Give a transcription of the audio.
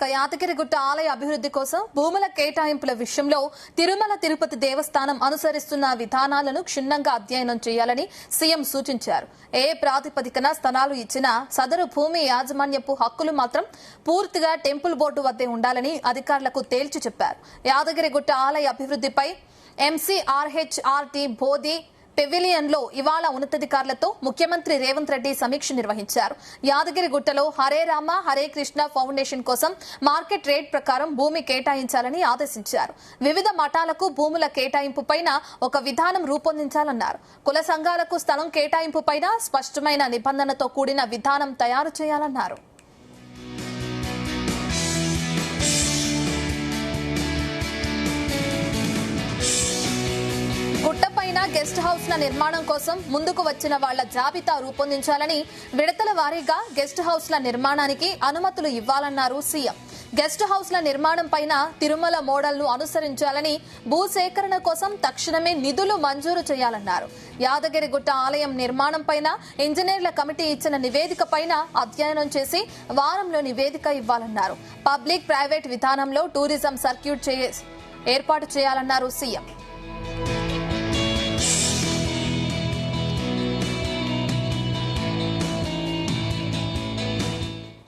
ఇక యాదగిరిగుట్ట ఆలయ అభివృద్ధి కోసం భూముల కేటాయింపుల విషయంలో తిరుమల తిరుపతి దేవస్థానం అనుసరిస్తున్న విధానాలను క్షుణ్ణంగా అధ్యయనం చేయాలని సీఎం సూచించారు. ఏ ప్రాతిపదికన స్థలాలు ఇచ్చినా సదరు భూమి యాజమాన్యపు హక్కులు మాత్రం పూర్తిగా టెంపుల్ బోర్డు వద్దే ఉండాలని అధికారులకు తేల్చి చెప్పారు. యాదగిరిగుట్ట ఆలయ అభివృద్ధిపై ఎంసీఆర్హెచ్ఆర్టీ బోధి పెవిలియన్ లో ఇవాళ ఉన్నతాధికారులతో ముఖ్యమంత్రి రేవంత్ రెడ్డి సమీక్ష నిర్వహించారు. యాదగిరిగుట్టలో హరే రామ హరే కృష్ణ ఫౌండేషన్ కోసం మార్కెట్ రేట్ ప్రకారం భూమి కేటాయించాలని ఆదేశించారు. వివిధ మఠాలకు భూముల కేటాయింపు పైన ఒక విధానం రూపొందించాలన్నారు. కుల సంఘాలకు స్థలం కేటాయింపు పైన స్పష్టమైన నిబంధనతో కూడిన విధానం తయారు చేయాలన్నారు. గుట్టపైన గెస్ట్ హౌస్ల నిర్మాణం కోసం ముందుకు వచ్చిన వాళ్ల జాబితా రూపొందించాలని, విడతల వారీగా గెస్ట్ హౌస్ల నిర్మాణానికి అనుమతులు ఇవ్వాలన్నారు సీఎం. గెస్ట్ హౌస్ల నిర్మాణం పైన తిరుమల మోడల్ను అనుసరించాలని, భూసేకరణ కోసం తక్షణమే నిధులు మంజూరు చేయాలన్నారు. యాదగిరిగుట్ట ఆలయం నిర్మాణం పైన ఇంజనీర్ల కమిటీ ఇచ్చిన నివేదిక పైన అధ్యయనం చేసి వారంలో నివేదిక ఇవ్వాలన్నారు. పబ్లిక్ ప్రైవేట్ విధానంలో టూరిజం సర్క్యూట్ ఏర్పాటు చేయాలన్నారు సీఎం.